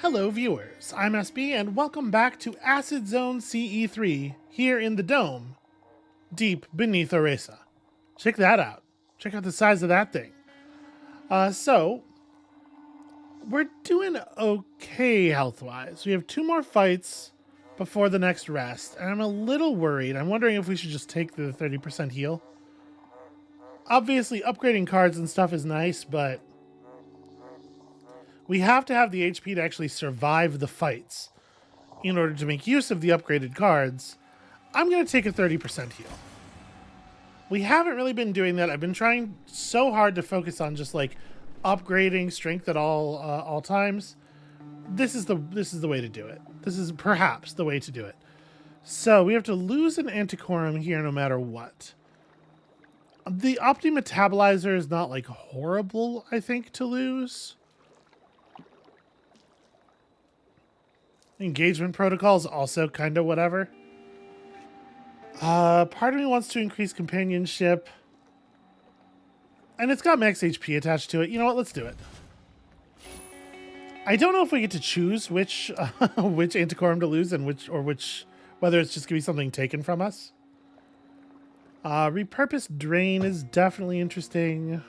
Hello viewers, I'm SB and welcome back to Acid Zone CE3 here in the dome, deep beneath Oresa. Check that out. Check out the size of that thing. So, we're doing okay health-wise. We have 2 more fights before the next rest, and I'm a little worried. I'm wondering if we should just take the 30% heal. Obviously, upgrading cards and stuff is nice, but we have to have the HP to actually survive the fights in order to make use of the upgraded cards. I'm going to take a 30% heal. We haven't really been doing that. I've been trying so hard to focus on just like upgrading strength at all times. This is the way to do it. This is perhaps the way to do it. So we have to lose an antiquorum here no matter what. The Opti Metabolizer is not like horrible, I think, to lose. Engagement protocol is also kind of whatever. Part of me wants to increase companionship. And it's got max HP attached to it. You know what? Let's do it. I don't know if we get to choose which which antiquorum to lose and whether it's just going to be something taken from us. Repurposed Drain is definitely interesting.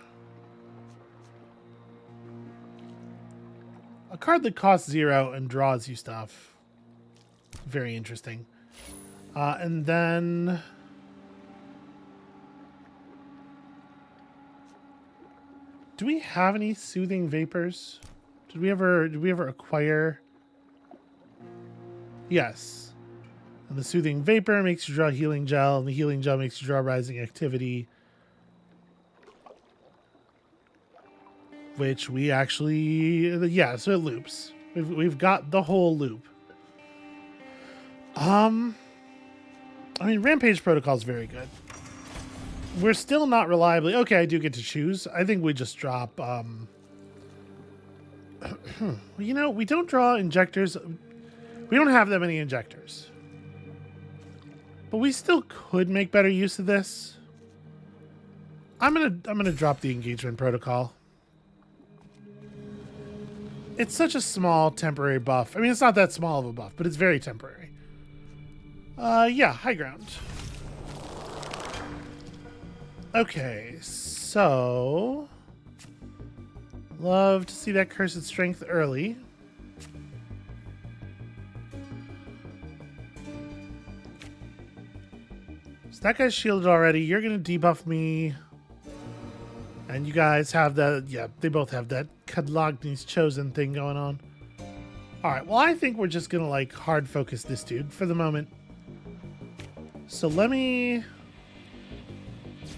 A card that costs 0 and draws you stuff. Very interesting. And then do we have any soothing vapors? Did we ever acquire? Yes. And the soothing vapor makes you draw healing gel, and the healing gel makes you draw rising activity. Which we actually, yeah, so it loops. We've got the whole loop. I mean, Rampage Protocol is very good. We're still not reliably, okay, I do get to choose. I think we just drop, you know, we don't draw injectors. We don't have that many injectors. But we still could make better use of this. I'm gonna drop the Engagement Protocol. It's such a small temporary buff. I mean, it's not that small of a buff, but it's very temporary. Yeah, high ground. Okay, so love to see that Cursed Strength early. So that guy's shielded already. You're gonna debuff me. And you guys have that, yeah, they both have that Kadlagni's Chosen thing going on. Alright, well, I think we're just gonna, like, hard focus this dude for the moment. So let me... It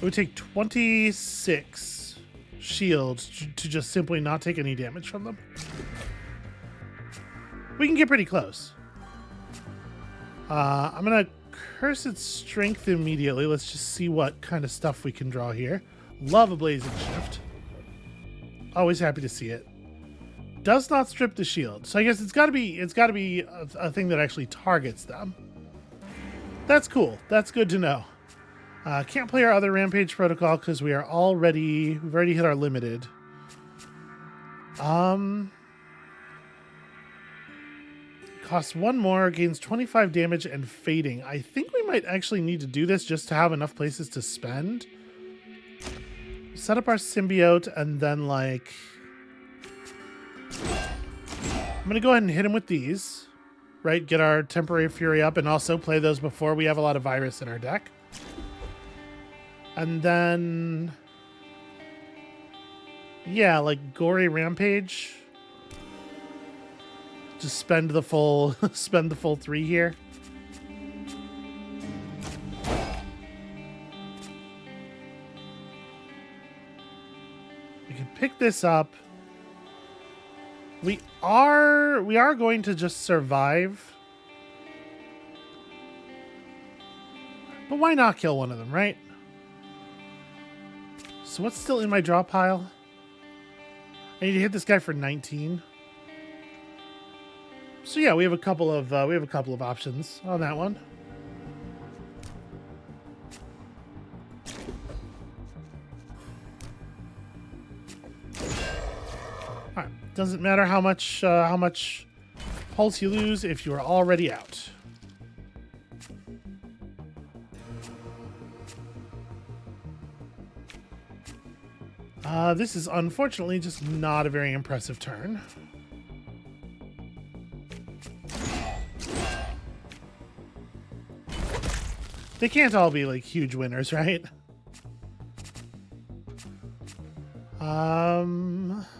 would take 26 shields to just simply not take any damage from them. We can get pretty close. I'm gonna Cursed Strength immediately. Let's just see what kind of stuff we can draw here. Love a Blazing Shift. Always happy to see it. Does not strip the shield. So I guess it's gotta be a thing that actually targets them. That's cool. That's good to know. Can't play our other Rampage Protocol because we've already hit our limited. Costs 1 more, gains 25 damage and fading. I think we might actually need to do this just to have enough places to spend. Set up our symbiote and then, like, I'm gonna go ahead and hit him with these, right? Get our temporary fury up and also play those before we have a lot of virus in our deck. And then, yeah, like Gory Rampage. Just spend the full 3 here. We can pick this up. We are going to just survive. But why not kill one of them, right? So what's still in my draw pile? I need to hit this guy for 19. So yeah, we have a couple of options on that one. All right, doesn't matter how much Pulse you lose if you are already out. This is unfortunately just not a very impressive turn. They can't all be like huge winners, right?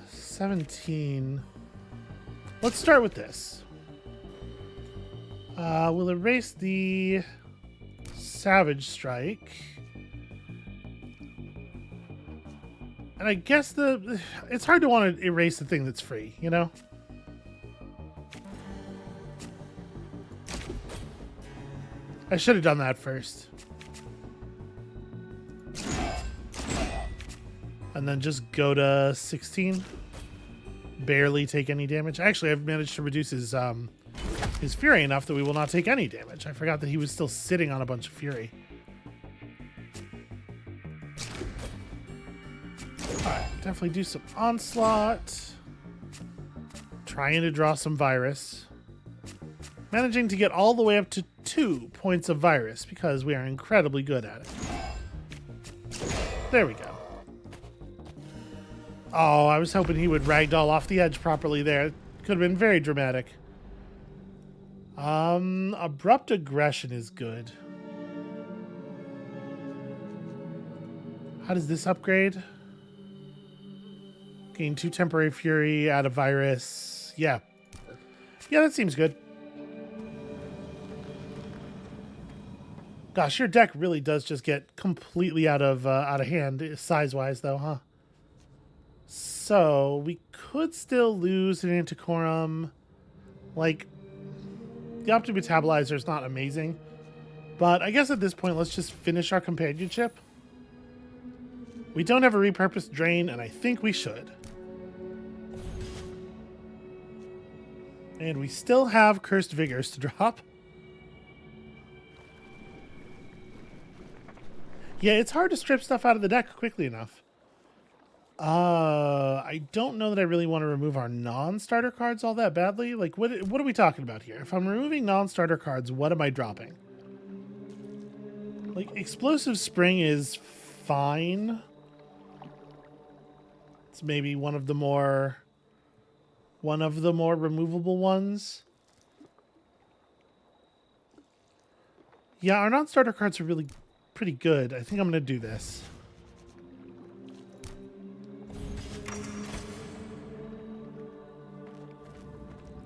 17. Let's start with this. We'll erase the Savage Strike. And I guess it's hard to want to erase the thing that's free, you know? I should have done that first. And then just go to 16. Barely take any damage. Actually, I've managed to reduce his fury enough that we will not take any damage. I forgot that he was still sitting on a bunch of fury. Alright, definitely do some onslaught. Trying to draw some virus. Managing to get all the way up to 2 points of virus because we are incredibly good at it. There we go. Oh, I was hoping he would ragdoll off the edge properly there. Could have been very dramatic. Abrupt aggression is good. How does this upgrade? Gain 2 temporary fury, add a virus. Yeah. Yeah, that seems good. Gosh, your deck really does just get completely out of hand size-wise, though, huh? So we could still lose an Antiquorum. Like, the Optimetabolizer is not amazing, but I guess at this point, let's just finish our companionship. We don't have a repurposed drain, and I think we should. And we still have Cursed Vigors to drop. Yeah, it's hard to strip stuff out of the deck quickly enough. I don't know that I really want to remove our non-starter cards all that badly. Like, what are we talking about here? If I'm removing non-starter cards, what am I dropping? Like, Explosive Spring is fine. It's maybe one of the more removable ones. Yeah, our non-starter cards are really pretty good. I think I'm going to do this.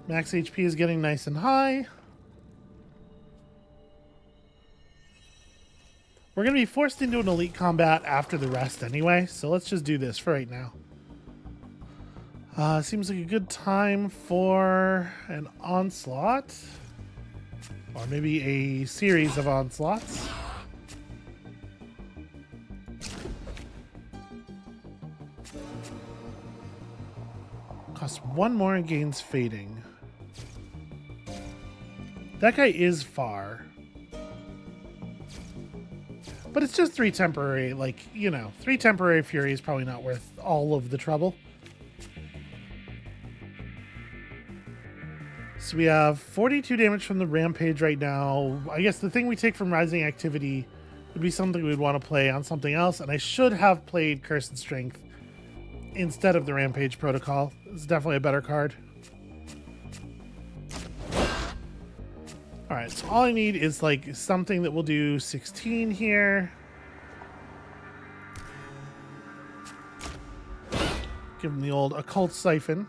Max HP is getting nice and high. We're going to be forced into an elite combat after the rest anyway, so let's just do this for right now. Seems like a good time for an onslaught. Or maybe a series of onslaughts. Costs 1 more and gains fading. That guy is far. But it's just 3 temporary, like, you know, 3 temporary fury is probably not worth all of the trouble. So we have 42 damage from the Rampage right now. I guess the thing we take from Rising Activity would be something we'd want to play on something else, and I should have played Cursed Strength instead of the Rampage Protocol. It's definitely a better card. Alright, so all I need is like something that will do 16 here. Give him the old Occult Siphon.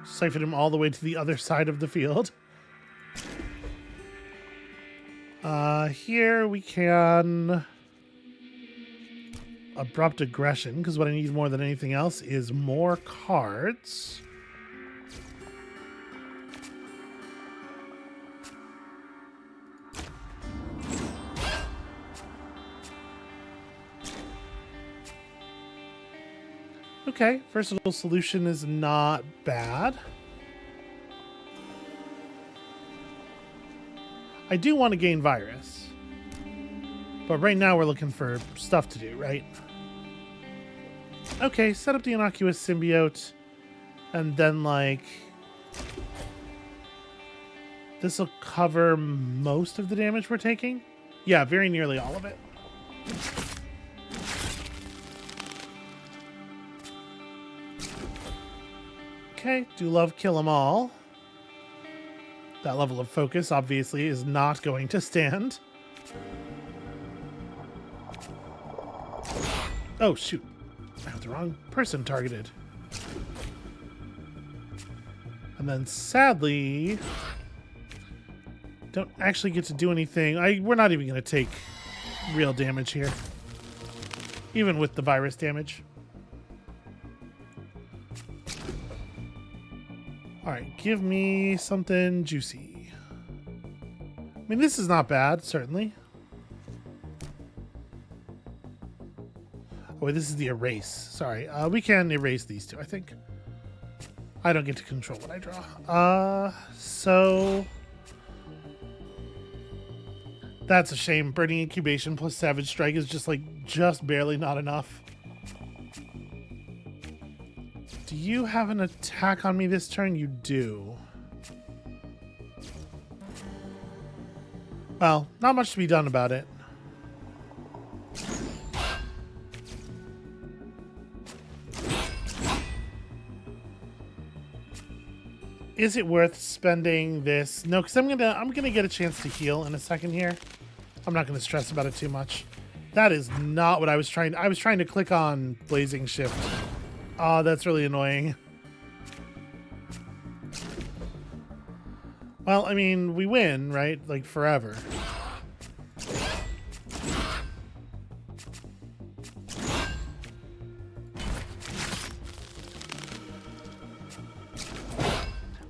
Siphon him all the way to the other side of the field. Here we can Abrupt Aggression, because what I need more than anything else is more cards. Okay, Versatile Solution is not bad. I do want to gain Virus. But right now we're looking for stuff to do, right? Okay, set up the Innocuous Symbiote. And then, like... This will cover most of the damage we're taking. Yeah, very nearly all of it. Okay, do love kill them all. That level of focus obviously is not going to stand. Oh, shoot. I have the wrong person targeted. And then sadly, don't actually get to do anything. We're not even going to take real damage here, even with the virus damage. All right, give me something juicy. I mean, this is not bad, certainly. Oh, wait, this is the erase. Sorry, we can erase these two, I think. I don't get to control what I draw. So that's a shame. Burning Incubation plus Savage Strike is just barely not enough. Do you have an attack on me this turn? You do. Well, not much to be done about it. Is it worth spending this? No, because I'm gonna get a chance to heal in a second here. I'm not gonna stress about it too much. That is not what I was trying. I was trying to click on Blazing Shift. Oh, that's really annoying. Well, I mean, we win, right? Like forever.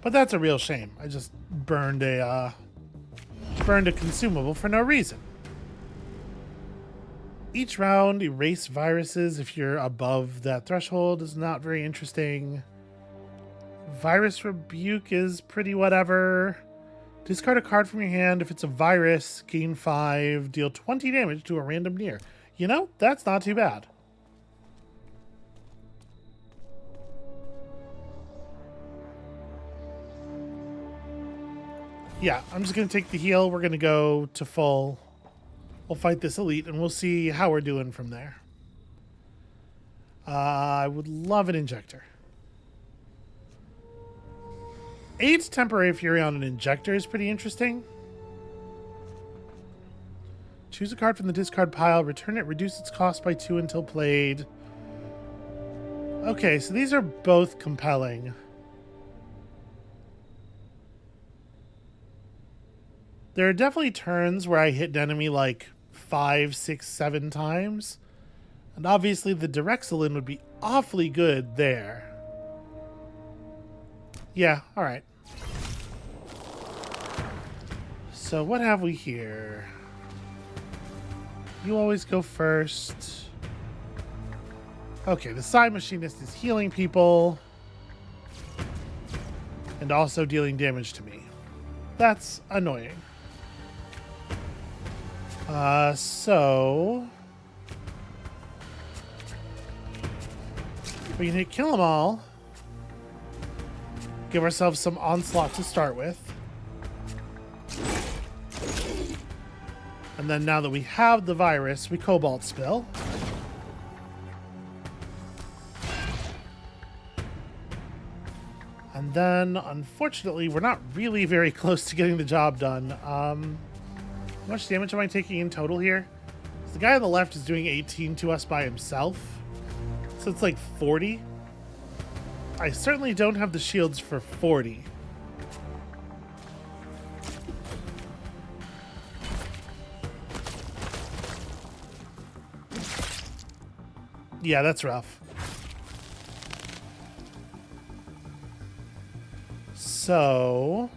But that's a real shame. I just burned a consumable for no reason. Each round, erase viruses if you're above that threshold is not very interesting. Virus Rebuke is pretty whatever. Discard a card from your hand. If it's a virus, gain 5, deal 20 damage to a random near. You know, that's not too bad. Yeah, I'm just going to take the heal. We're going to go to full. We'll fight this elite, and we'll see how we're doing from there. I would love an injector. 8 temporary fury on an injector is pretty interesting. Choose a card from the discard pile. Return it. Reduce its cost by 2 until played. Okay, so these are both compelling. There are definitely turns where I hit an enemy like 5, 6, 7 times. And obviously the Direxolin would be awfully good there. Yeah, alright. So what have we here? You always go first. Okay, the Psi Machinist is healing people. And also dealing damage to me. That's annoying. So we can hit kill them all. Give ourselves some onslaught to start with. And then now that we have the virus, we Cobalt Spill. And then, unfortunately, we're not really very close to getting the job done. How much damage am I taking in total here? The guy on the left is doing 18 to us by himself. So it's like 40. I certainly don't have the shields for 40. Yeah, that's rough. So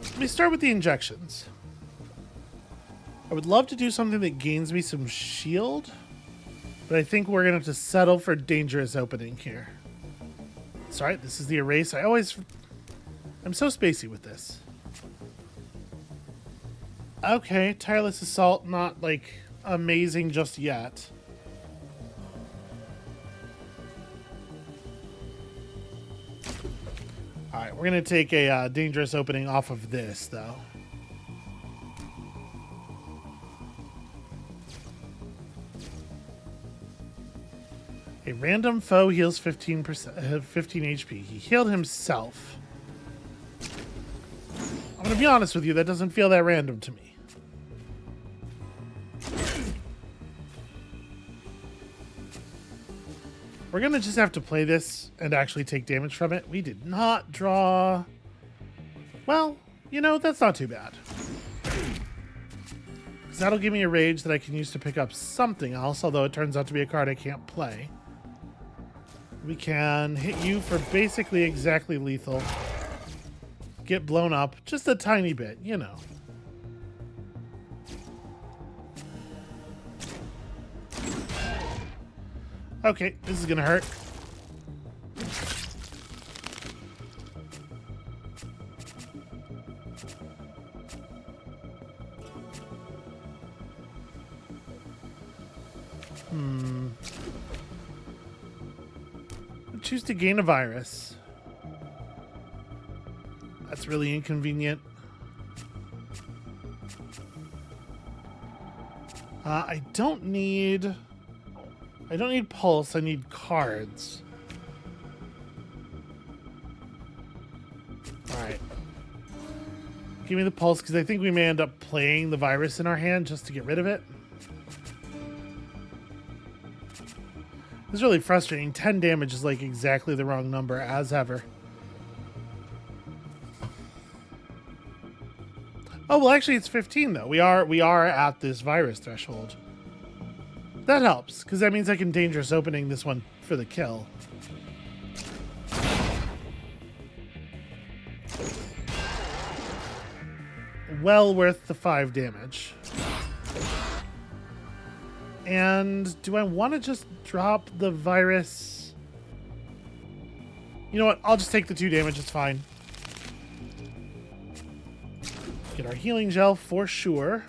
let me start with the injections. I would love to do something that gains me some shield, but I think we're going to have to settle for dangerous opening here. Sorry, this is the erase. I'm so spacey with this. Okay, Tireless Assault, not like amazing just yet. All right, we're going to take a dangerous opening off of this, though. A random foe heals 15%, 15 HP. He healed himself. I'm going to be honest with you, that doesn't feel that random to me. We're going to just have to play this and actually take damage from it. We did not draw... Well, you know, that's not too bad. Because that'll give me a rage that I can use to pick up something else, although it turns out to be a card I can't play. We can hit you for basically exactly lethal. Get blown up just a tiny bit, you know. Okay, this is gonna hurt. Choose to gain a virus. That's really inconvenient. I don't need pulse, I need cards. Alright. Give me the pulse, because I think we may end up playing the virus in our hand just to get rid of it. This is really frustrating. 10 damage is like exactly the wrong number, as ever. Oh, well, actually, it's 15, though. We are at this virus threshold. That helps, because that means I can dangerous opening this one for the kill. Well worth the 5 damage. And do I want to just drop the virus? You know what? I'll just take the 2 damage. It's fine. Get our healing gel for sure.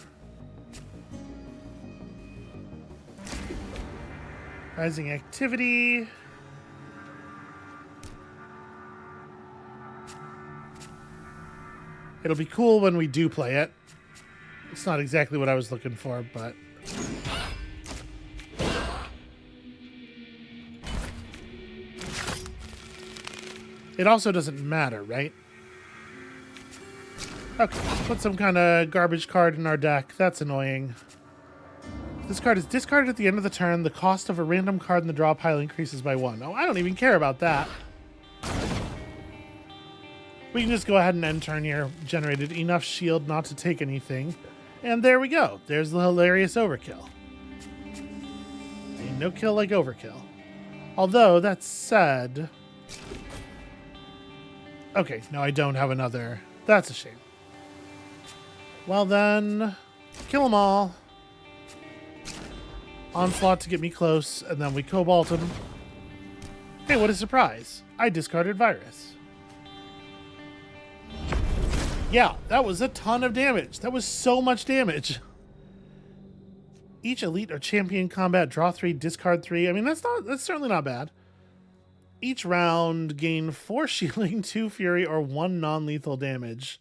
Rising activity. It'll be cool when we do play it. It's not exactly what I was looking for, but... It also doesn't matter, right? Okay, let's put some kind of garbage card in our deck. That's annoying. This card is discarded at the end of the turn. The cost of a random card in the draw pile increases by 1. Oh, I don't even care about that. We can just go ahead and end turn here. Generated enough shield not to take anything. And there we go. There's the hilarious overkill. Ain't no kill like overkill. Although, that said... Okay, no, I don't have another. That's a shame. Well then, kill them all. Onslaught to get me close, and then we cobalt him. Hey, what a surprise. I discarded virus. Yeah, that was a ton of damage. That was so much damage. Each elite or champion combat, draw 3, discard 3. I mean, that's certainly not bad. Each round, gain 4 shielding, 2 fury, or 1 non-lethal damage.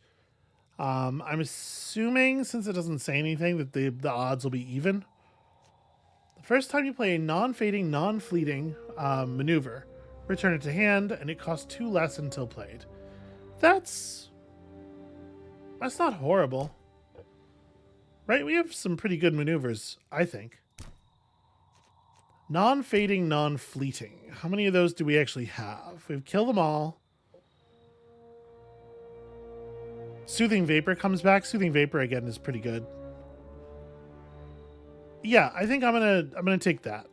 I'm assuming, since it doesn't say anything, that the odds will be even. The first time you play a non-fading, non-fleeting maneuver, return it to hand, and it costs 2 less until played. That's not horrible. Right? We have some pretty good maneuvers, I think. Non-fading, non-fleeting. How many of those do we actually have? We've killed them all. Soothing Vapor comes back. Soothing Vapor, again, is pretty good. Yeah, I think I'm gonna take that.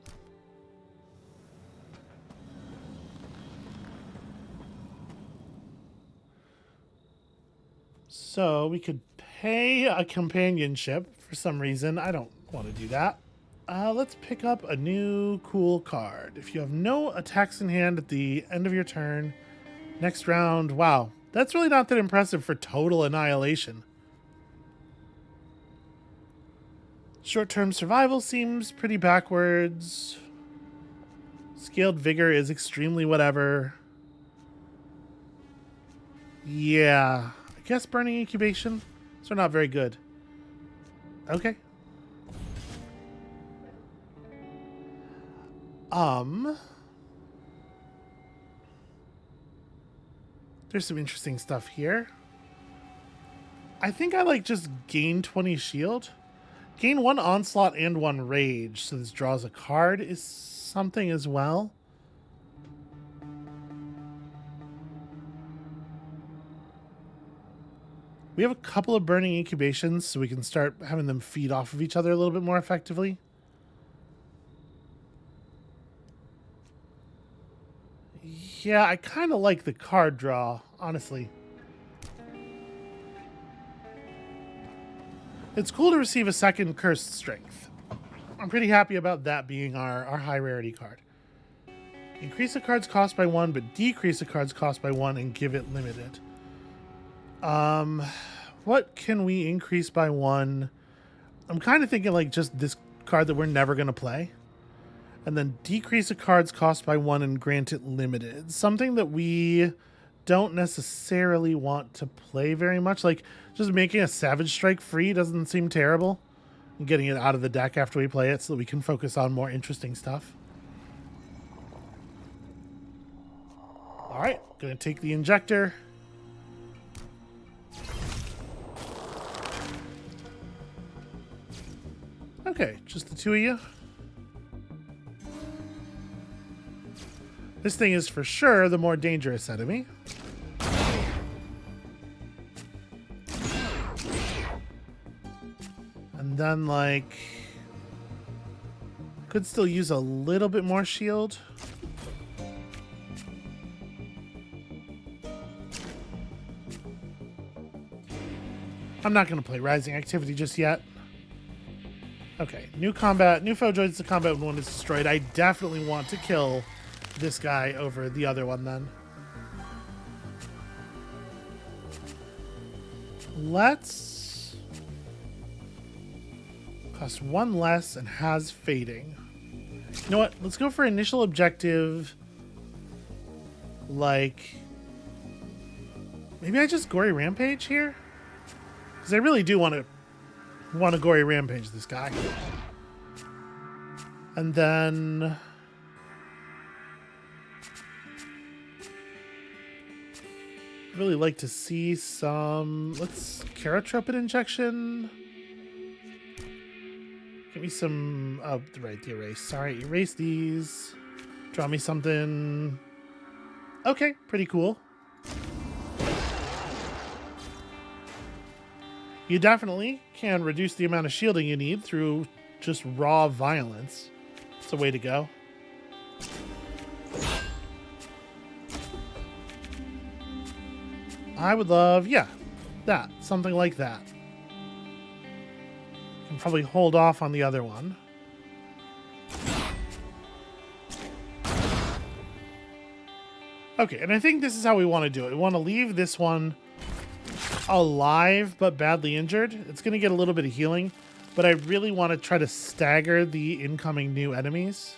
So we could pay a companionship for some reason. I don't want to do that. Let's pick up a new cool card. If you have no attacks in hand at the end of your turn, next round, wow. That's really not that impressive for total annihilation. Short-term survival seems pretty backwards. Scaled vigor is extremely whatever. Yeah, I guess burning incubation. So not very good. Okay. There's some interesting stuff here. I think I like just gain 20 shield. Gain 1 onslaught and 1 rage. So this draws a card is something as well. We have a couple of burning incubations, so we can start having them feed off of each other a little bit more effectively. Yeah, I kind of like the card draw, honestly. It's cool to receive a second Cursed Strength. I'm pretty happy about that being our high rarity card. Increase the card's cost by 1, but decrease the card's cost by 1 and give it limited. What can we increase by 1? I'm kind of thinking like just this card that we're never going to play. And then decrease a card's cost by 1 and grant it limited. Something that we don't necessarily want to play very much. Like, just making a Savage Strike free doesn't seem terrible. And getting it out of the deck after we play it so that we can focus on more interesting stuff. Alright, gonna take the injector. Okay, just the two of you. This thing is for sure the more dangerous enemy. And then, like, could still use a little bit more shield. I'm not going to play Rising Activity just yet. Okay, new combat. New foe joins the combat when one is destroyed. I definitely want to kill this guy over the other one then. Let's cost 1 less and has fading. You know what? Let's go for initial objective. Like, maybe I just Gory Rampage here? Because I really do want to Gory Rampage this guy. And then really like to see some, let's Caratropid injection. Give me some, oh, right, the erase. Sorry, erase these. Draw me something. Okay, pretty cool. You definitely can reduce the amount of shielding you need through just raw violence. It's a way to go. I would love, yeah, that. Something like that. Can probably hold off on the other one. Okay, and I think this is how we want to do it. We want to leave this one alive but badly injured. It's going to get a little bit of healing, but I really want to try to stagger the incoming new enemies.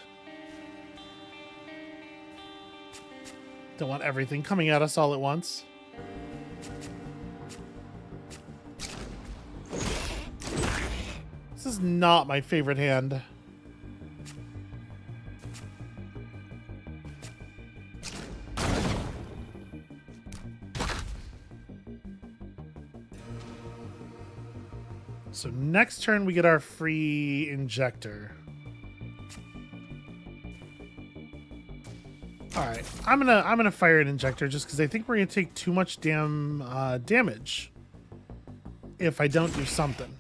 Don't want everything coming at us all at once. This is not my favorite hand. So next turn we get our free injector. All right, I'm gonna fire an injector just because I think we're gonna take too much damage if I don't do something.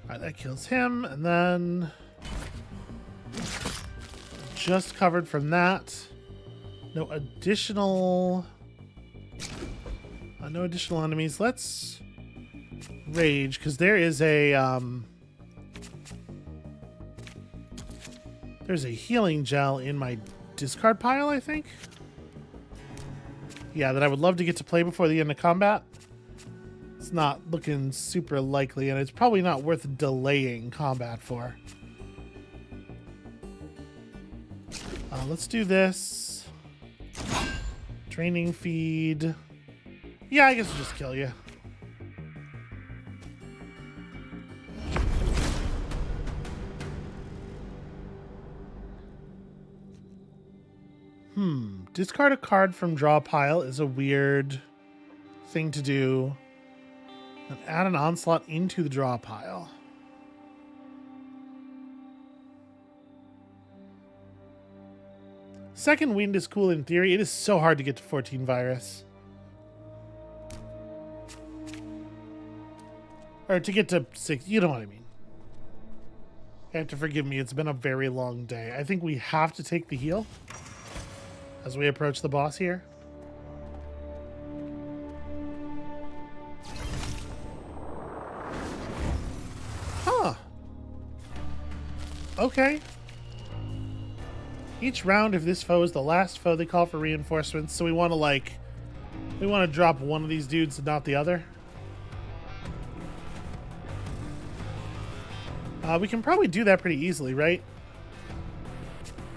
All right, that kills him, and then just covered from that. No additional enemies. Let's rage because there is a there's a healing gel in my discard pile, I think. Yeah, that I would love to get to play before the end of combat. It's not looking super likely, and it's probably not worth delaying combat for. Let's do this. Draining feed. Yeah, I guess we'll just kill you. Discard a card from draw pile is a weird thing to do. And add an onslaught into the draw pile. Second wind is cool in theory. It is so hard to get to 14 virus. Or to get to 6. You know what I mean. You have to forgive me. It's been a very long day. I think we have to take the heal as we approach the boss here. Huh. Okay. Each round, if this foe is the last foe, they call for reinforcements. So we want to drop one of these dudes and not the other. We can probably do that pretty easily, right?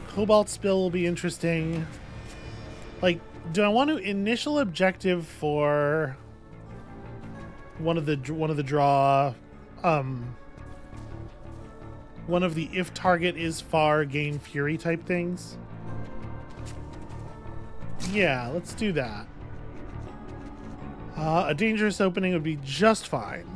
Cobalt spill will be interesting. Like, do I want to initial objective for one of the draw, one of the if target is far gain fury type things? Yeah, let's do that. A dangerous opening would be just fine.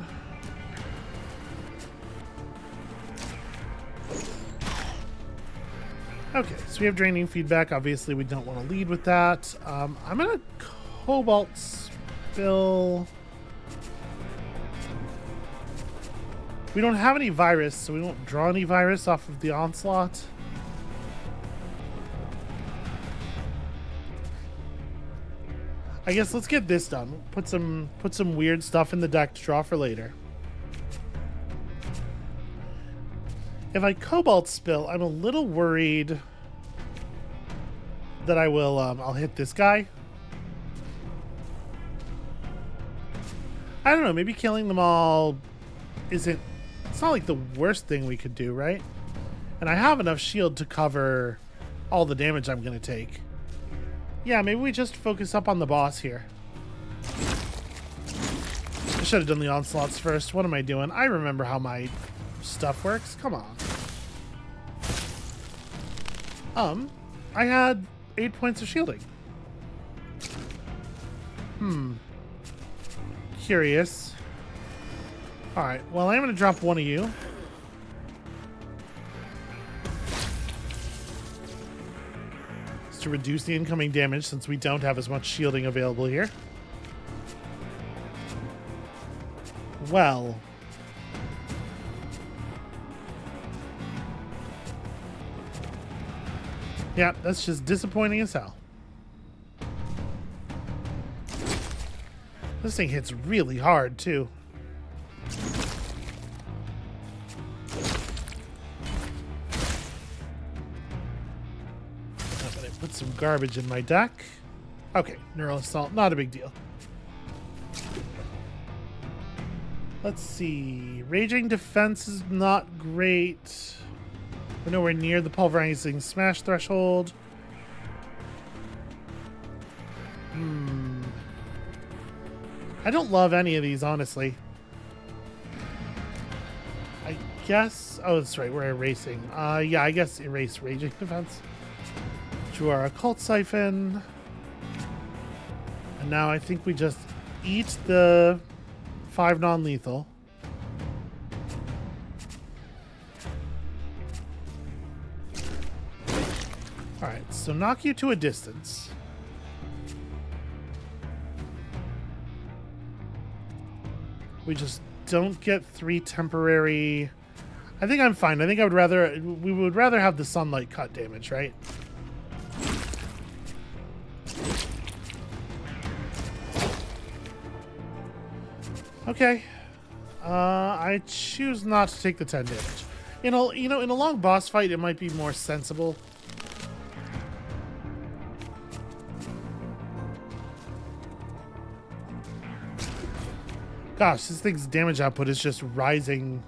Okay, so we have draining feedback. Obviously, we don't want to lead with that. I'm going to cobalt spill. We don't have any virus, so we won't draw any virus off of the onslaught. I guess let's get this done. Put some weird stuff in the deck to draw for later. If I cobalt spill, I'm a little worried that I will, I'll hit this guy. I don't know, maybe killing them all isn't, it's not like the worst thing we could do, right? And I have enough shield to cover all the damage I'm going to take. Yeah, maybe we just focus up on the boss here. I should have done the onslaughts first. What am I doing? I remember how my stuff works. Come on. I had 8 points of shielding. Curious. Alright, well, I'm going to drop one of you. Just to reduce the incoming damage since we don't have as much shielding available here. Well. Yeah, that's just disappointing as hell. This thing hits really hard, too. I'm gonna put some garbage in my deck. Okay, Neural Assault, not a big deal. Let's see. Raging Defense is not great. We're nowhere near the pulverizing smash threshold. I don't love any of these, honestly. I guess... Oh, that's right. We're erasing. Yeah, I guess erase Raging Defense. Drew our Occult Siphon. And now I think we just eat the 5 non-lethal. Alright, so knock you to a distance. We just don't get 3 temporary... I think I'm fine. I think I would rather... We would rather have the sunlight cut damage, right? Okay. I choose not to take the 10 damage. In a long boss fight, it might be more sensible. Gosh, this thing's damage output is just rising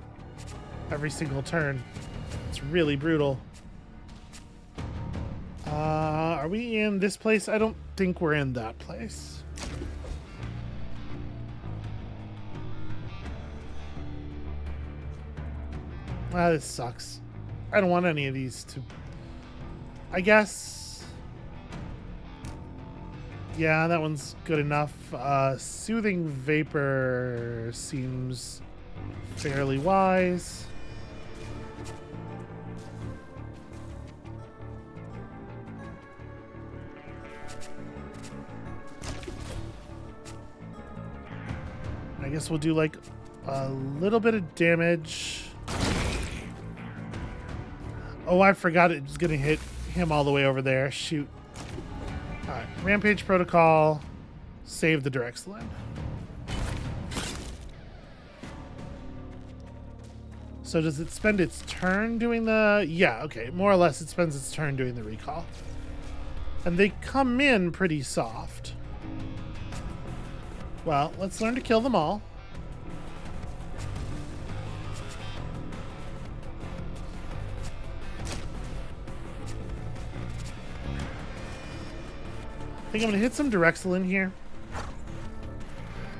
every single turn. It's really brutal. Are we in this place? I don't think we're in that place. Ah, this sucks. I don't want any of these to... I guess... Yeah, that one's good enough. Soothing Vapor seems fairly wise. I guess we'll do like a little bit of damage. Oh, I forgot it was gonna hit him all the way over there. Shoot. Alright, Rampage Protocol. Save the Direxlin. So does it spend its turn doing the... Yeah, okay. More or less it spends its turn doing the recall. And they come in pretty soft. Well, let's learn to kill them all. I think I'm gonna hit some Direxlin here.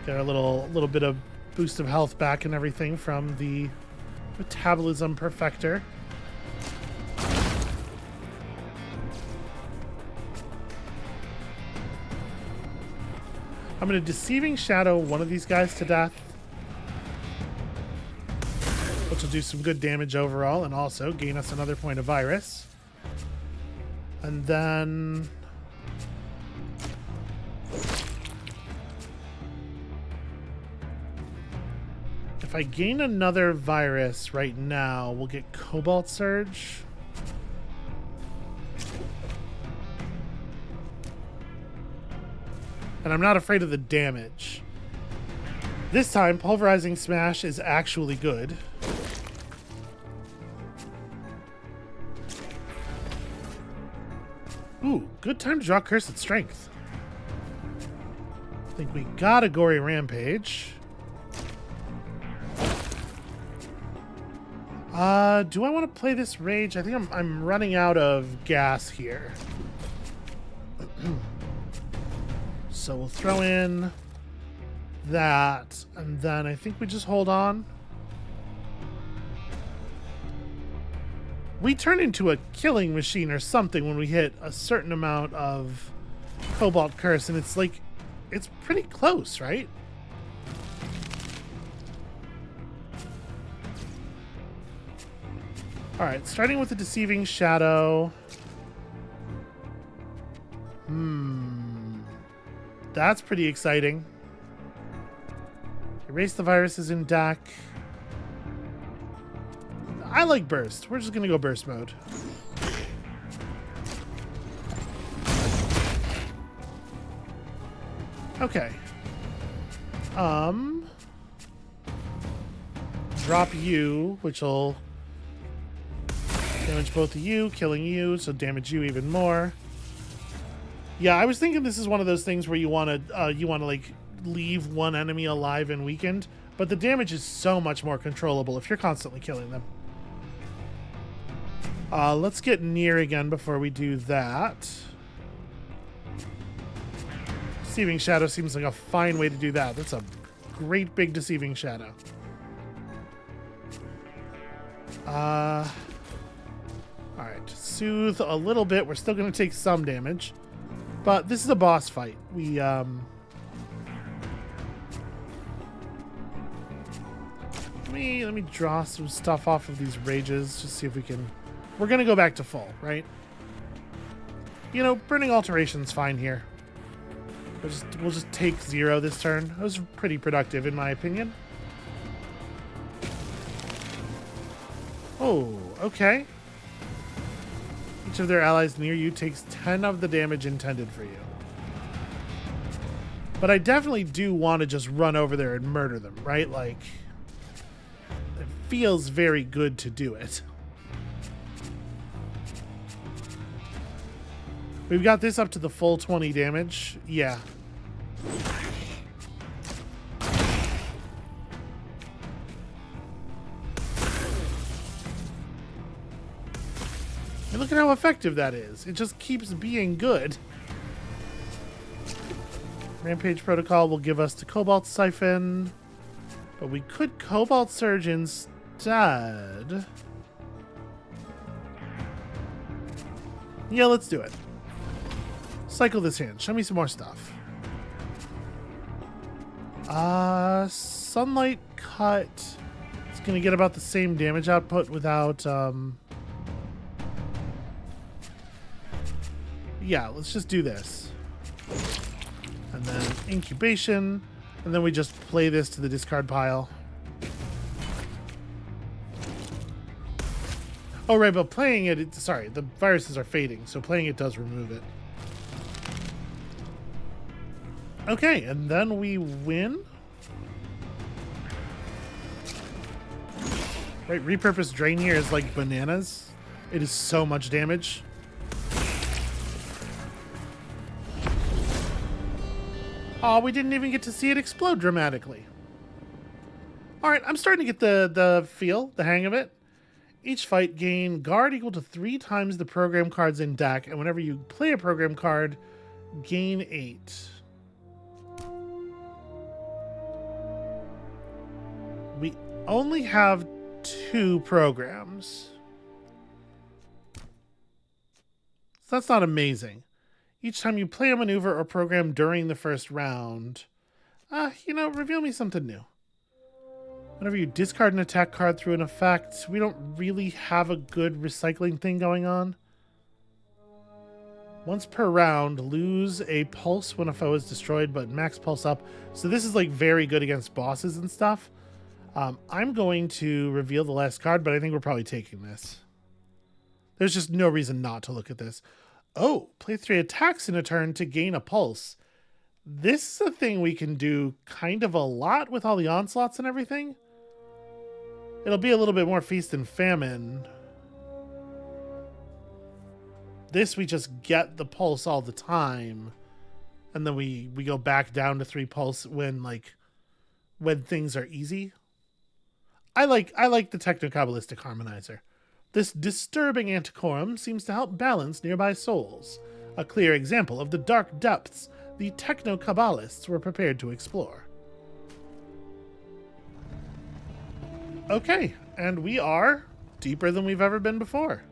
Get a little bit of boost of health back and everything from the Metabolism Perfector. I'm going to Deceiving Shadow one of these guys to death, which will do some good damage overall and also gain us another point of virus. And then... if I gain another virus right now, we'll get Cobalt Surge. And I'm not afraid of the damage. This time, Pulverizing Smash is actually good. Ooh, good time to draw Cursed Strength. I think we got a Gory Rampage. Do I want to play this Rage? I think I'm running out of gas here. So we'll throw in that, and then I think we just hold on. We turn into a killing machine or something when we hit a certain amount of Cobalt Curse, and it's like, it's pretty close, right? Alright, starting with the Deceiving Shadow. That's pretty exciting. Erase the viruses in deck. I like Burst. We're just gonna go Burst mode. Okay. Drop you, which will damage both of you, killing you, so damage you even more. Yeah, I was thinking this is one of those things where you want to like leave one enemy alive and weakened, but the damage is so much more controllable if you're constantly killing them. Let's get near again before we do that. Deceiving Shadow seems like a fine way to do that. That's a great big Deceiving Shadow. Alright, soothe a little bit. We're still going to take some damage. But this is a boss fight. Let me draw some stuff off of these rages. Just see if we can... We're going to go back to full, right? You know, Burning Alteration's fine here. We'll just take 0 this turn. That was pretty productive, in my opinion. Oh, okay. Each of their allies near you takes 10 of the damage intended for you. But I definitely do want to just run over there and murder them, right? Like, it feels very good to do it. We've got this up to the full 20 damage. Yeah. And look at how effective that is. It just keeps being good. Rampage Protocol will give us the Cobalt Siphon, but we could Cobalt Surge instead. Yeah, let's do it. Cycle this in. Show me some more stuff. Sunlight Cut. It's going to get about the same damage output without... Yeah, let's just do this. And then Incubation. And then we just play this to the discard pile. Oh, right, but playing it... Sorry, the viruses are fading, so playing it does remove it. Okay, and then we win. Right, repurpose Drain here is like bananas. It is so much damage. Oh, we didn't even get to see it explode dramatically. Alright, I'm starting to get the feel, the hang of it. Each fight, gain guard equal to 3 times the program cards in deck, and whenever you play a program card, gain 8. We only have 2 programs. So that's not amazing. Each time you play a maneuver or program during the first round, reveal me something new. Whenever you discard an attack card through an effect, we don't really have a good recycling thing going on. Once per round, lose a pulse when a foe is destroyed, but max pulse up. So this is like very good against bosses and stuff. I'm going to reveal the last card, but I think we're probably taking this. There's just no reason not to look at this. Oh, play 3 attacks in a turn to gain a pulse. This is a thing we can do kind of a lot with all the onslaughts and everything. It'll be a little bit more feast and famine. This, we just get the pulse all the time. And then we go back down to 3 pulse when things are easy. I like the Techno-Kabbalistic Harmonizer. This disturbing antiquorum seems to help balance nearby souls. A clear example of the dark depths the Techno-Kabbalists were prepared to explore. Okay, and we are deeper than we've ever been before.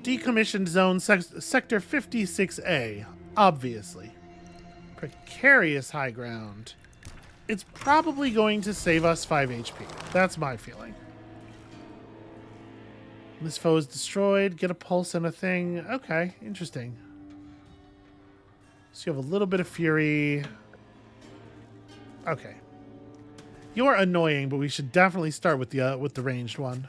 Decommissioned zone sector 56A, obviously. Precarious high ground. It's probably going to save us 5 HP. That's my feeling. This foe is destroyed. Get a pulse and a thing. Okay, interesting. So you have a little bit of fury. Okay. You're annoying, but we should definitely start with the ranged one.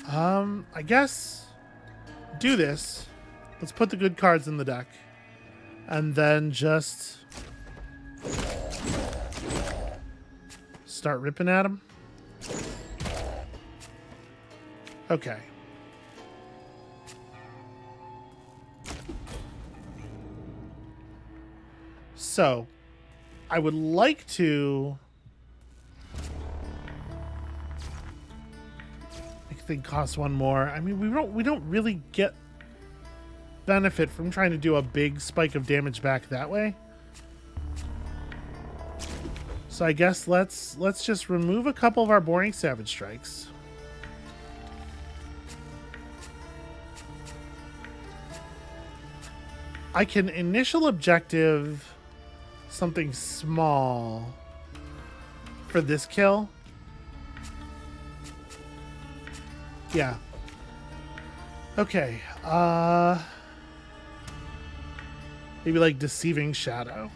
I guess do this. Let's put the good cards in the deck. And then just start ripping at him. Okay. So, I would like to make the thing cost 1 more. I mean, we don't really get benefit from trying to do a big spike of damage back that way. So I guess let's just remove a couple of our boring Savage Strikes. I can initial objective something small for this kill. Yeah. Okay. Maybe like Deceiving Shadow.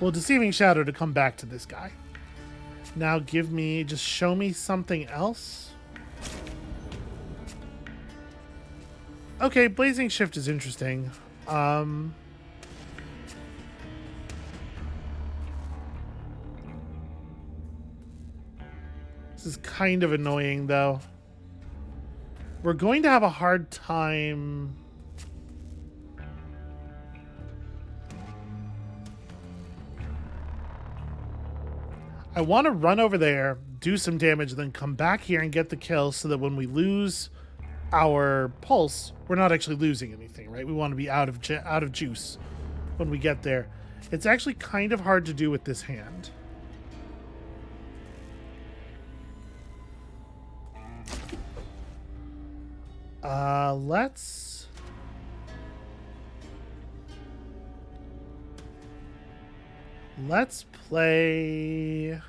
Well, Deceiving Shadow to come back to this guy. Now just show me something else. Okay, Blazing Shift is interesting. This is kind of annoying, though. We're going to have a hard time. I want to run over there, do some damage, then come back here and get the kill so that when we lose our pulse, we're not actually losing anything, right? We want to be out of juice when we get there. It's actually kind of hard to do with this hand. Let's play. I'm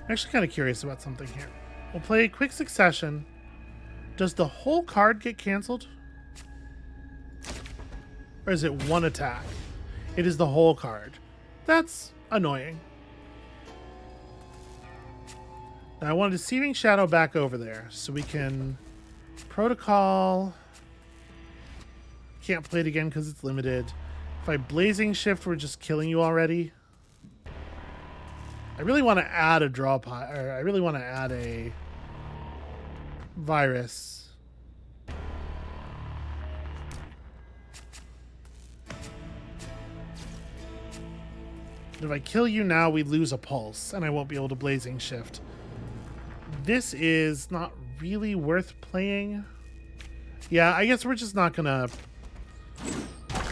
actually kind of curious about something here. We'll play Quick Succession. Does the whole card get canceled? Or is it one attack? It is the whole card. That's annoying. Now I want Deceiving Shadow back over there so we can Protocol. Can't play it again because it's limited. If I Blazing Shift, we're just killing you already. I really want to add a draw pot, or I really want to add a virus. But if I kill you now, we lose a pulse, and I won't be able to Blazing Shift. This is not really worth playing. Yeah, I guess we're just not gonna...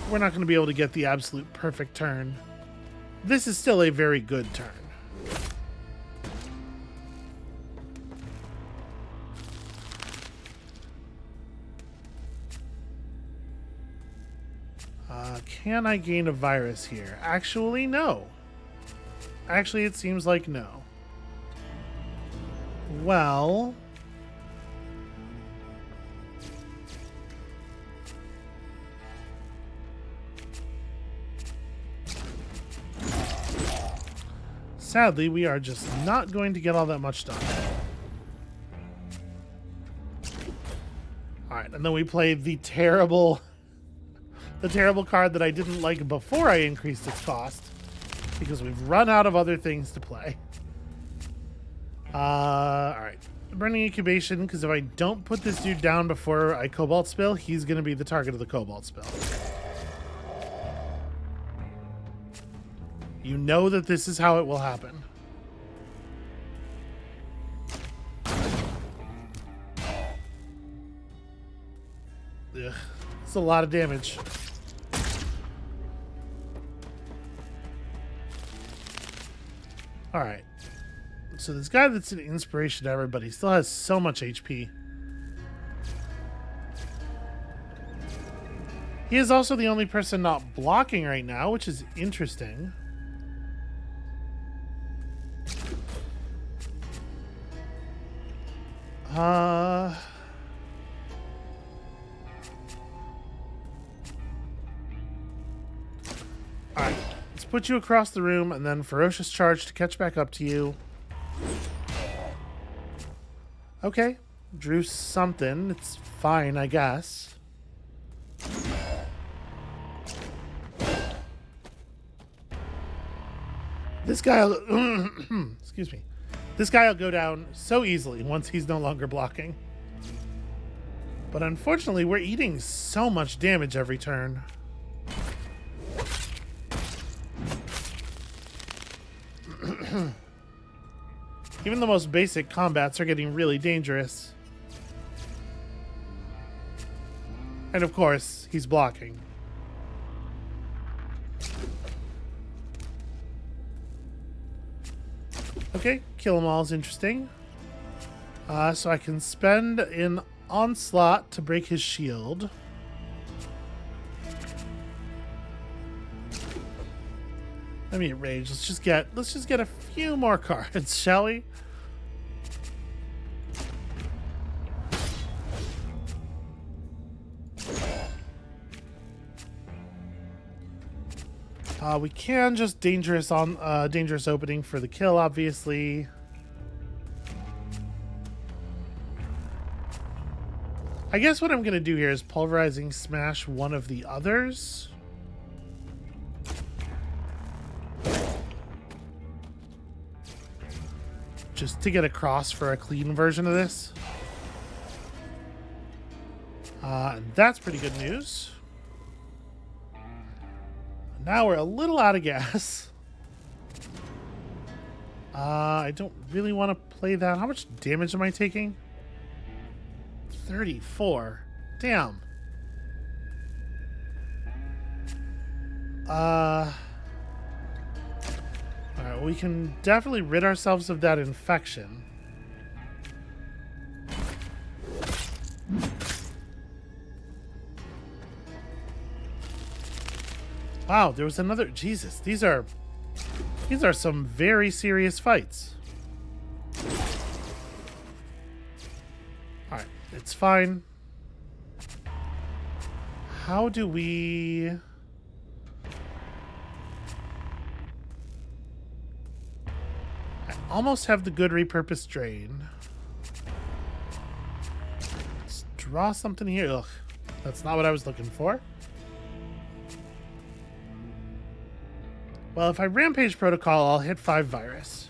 We're not gonna be able to get the absolute perfect turn. This is still a very good turn. Can I gain a virus here? Actually, no. Actually, it seems like no. Well... Sadly, we are just not going to get all that much done. Alright, and then we play the terrible card that I didn't like before I increased its cost, because we've run out of other things to play. Alright. Burning Incubation, because if I don't put this dude down before I Cobalt Spill, he's going to be the target of the Cobalt Spill. You know that this is how it will happen. Ugh, it's a lot of damage. Alright. So this guy that's an inspiration to everybody still has so much HP. He is also the only person not blocking right now, which is interesting. Alright, let's put you across the room and then Ferocious Charge to catch back up to you. Okay, drew something. It's fine, I guess. This guy, excuse me. This guy will go down so easily once he's no longer blocking. But unfortunately, we're eating so much damage every turn. Even the most basic combats are getting really dangerous. And of course, he's blocking. Okay, kill them all is interesting. So I can spend an Onslaught to break his shield. Let me rage. Let's just get a few more cards, shall we? We can just dangerous opening for the kill, obviously. I guess what I'm gonna do here is Pulverizing Smash one of the others. Just to get across for a clean version of this. And that's pretty good news. Now we're a little out of gas. I don't really want to play that. How much damage am I taking? 34. Damn. Alright, we can definitely rid ourselves of that infection. Wow, there was another... Jesus, these are some very serious fights. Alright, it's fine. How do we... I almost have the good repurposed drain. Let's draw something here. Ugh, that's not what I was looking for. Well, if I Rampage Protocol, I'll hit 5 virus.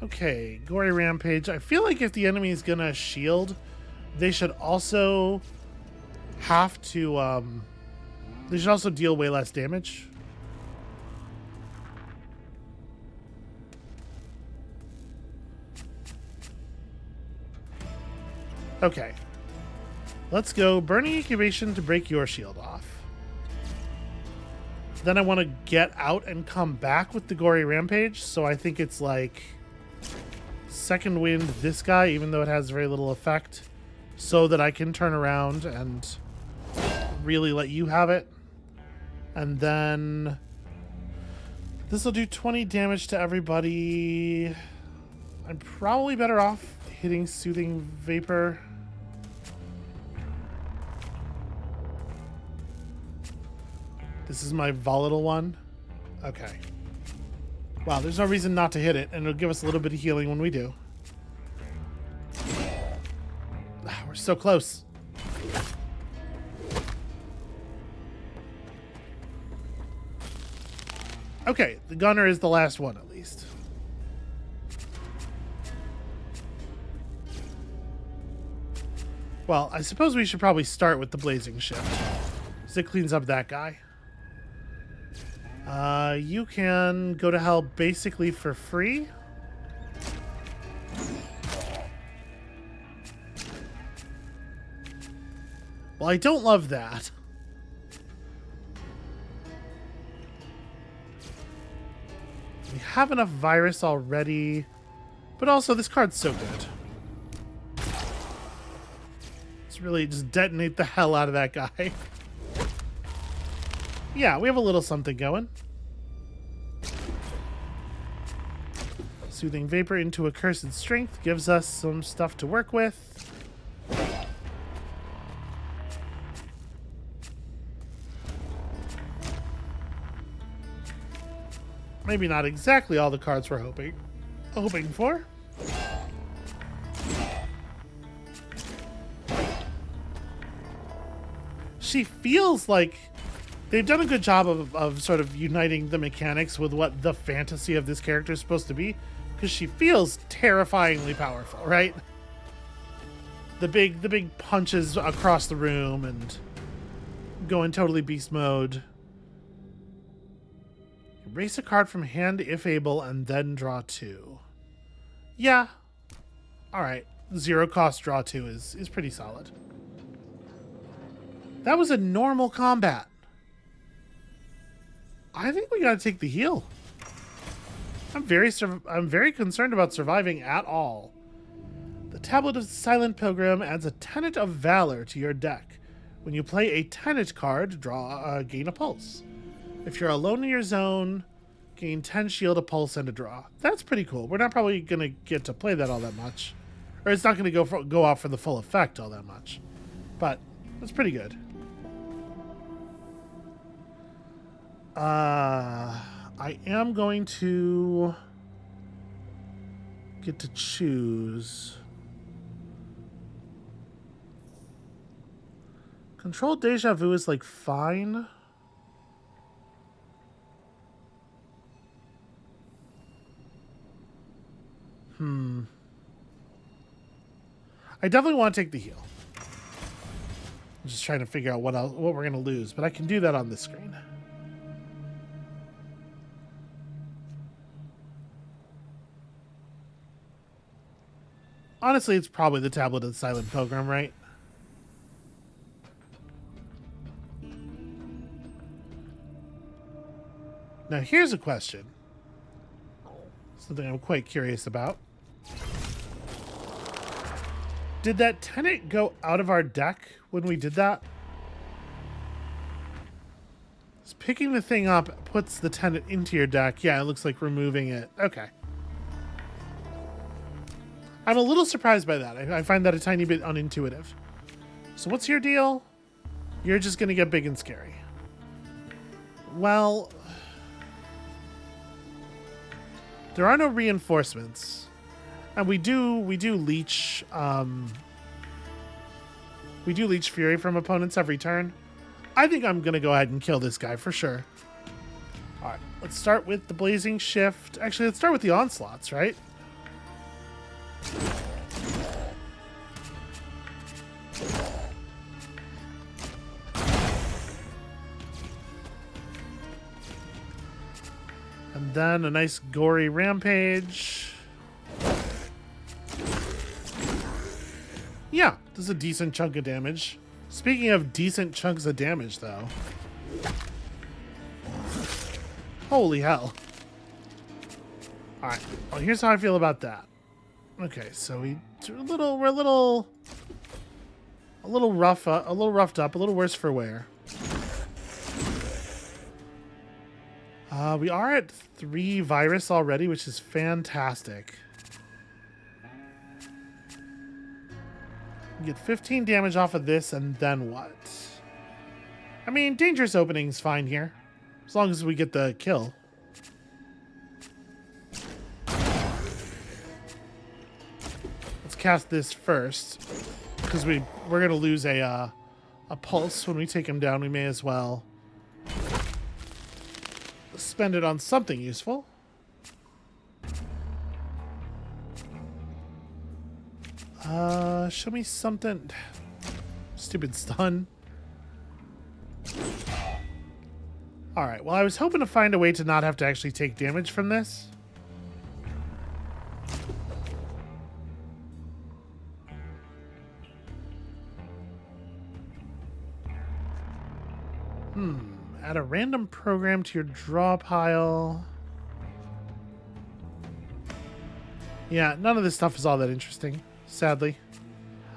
Okay, Gory Rampage. I feel like if the enemy is gonna shield, they should also have to, they should also deal way less damage. Okay. Let's go Burning Incubation to break your shield off. Then I want to get out and come back with the Gory Rampage, so I think it's like Second Wind this guy, even though it has very little effect, so that I can turn around and really let you have it. And then this will do 20 damage to everybody. I'm probably better off hitting Soothing Vapor. This is my volatile one. Okay. Wow, there's no reason not to hit it, and it'll give us a little bit of healing when we do. We're so close. Okay, the gunner is the last one at least. Well, I suppose we should probably start with the Blazing Shift, because it cleans up that guy. You can go to hell basically for free. Well, I don't love that. We have enough virus already, but also this card's so good. Let's really just detonate the hell out of that guy. Yeah, we have a little something going. Soothing Vapor into Accursed Strength gives us some stuff to work with. Maybe not exactly all the cards we're hoping for. She feels like they've done a good job of sort of uniting the mechanics with what the fantasy of this character is supposed to be, because she feels terrifyingly powerful, right? The big punches across the room and going totally beast mode. Erase a card from hand if able, and then draw 2. Yeah. Alright. 0 cost draw 2 is pretty solid. That was a normal combat. I think we gotta take the heal. I'm very concerned about surviving at all. The Tablet of the Silent Pilgrim adds a Tenet of Valor to your deck. When you play a Tenet card, gain a pulse. If you're alone in your zone, gain 10 shield, a pulse, and a draw. That's pretty cool. We're not probably going to get to play that all that much. Or it's not going to go off for the full effect all that much. But that's pretty good. I am going to get to choose. Control Deja Vu is like fine. I definitely want to take the heal. I'm just trying to figure out what we're going to lose, but I can do that on this screen. Honestly, it's probably the Tablet of the Silent Pilgrim, right? Now, here's a question. Something I'm quite curious about. Did that tenant go out of our deck when we did that? So picking the thing up puts the tenant into your deck. Yeah, it looks like removing it. Okay. I'm a little surprised by that. I find that a tiny bit unintuitive. So what's your deal? You're just going to get big and scary. Well, there are no reinforcements. And we do leech fury from opponents every turn. I think I'm gonna go ahead and kill this guy for sure. Alright, let's start with the blazing shift. Actually, let's start with the onslaughts, right? And then a nice gory rampage. Yeah, this is a decent chunk of damage. Speaking of decent chunks of damage, though. Holy hell. Alright, well, here's how I feel about that. Okay, so we're a little roughed up, a little worse for wear. We are at 3 virus already, which is fantastic. Get 15 damage off of this, and then what? I mean, dangerous opening's fine here, as long as we get the kill. Let's cast this first, because we're gonna lose a pulse when we take him down. We may as well spend it on something useful. Show me something. Stupid stun. Alright, well, I was hoping to find a way to not have to actually take damage from this. Add a random program to your draw pile. Yeah, none of this stuff is all that interesting, sadly.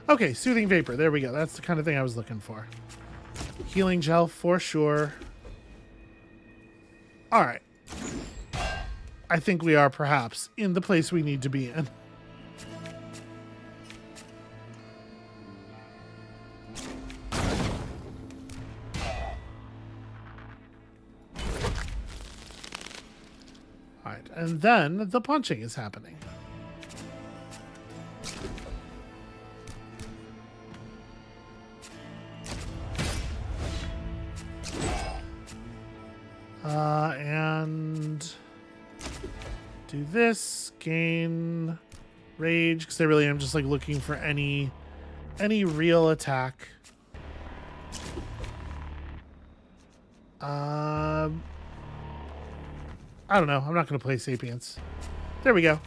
Okay, Soothing Vapor. There we go. That's the kind of thing I was looking for. Healing Gel for sure. Alright. I think we are perhaps in the place we need to be in. Alright, and then the punching is happening. And do this, gain rage, because I really am just like looking for any real attack. I don't know. I'm not going to play Sapience. There we go.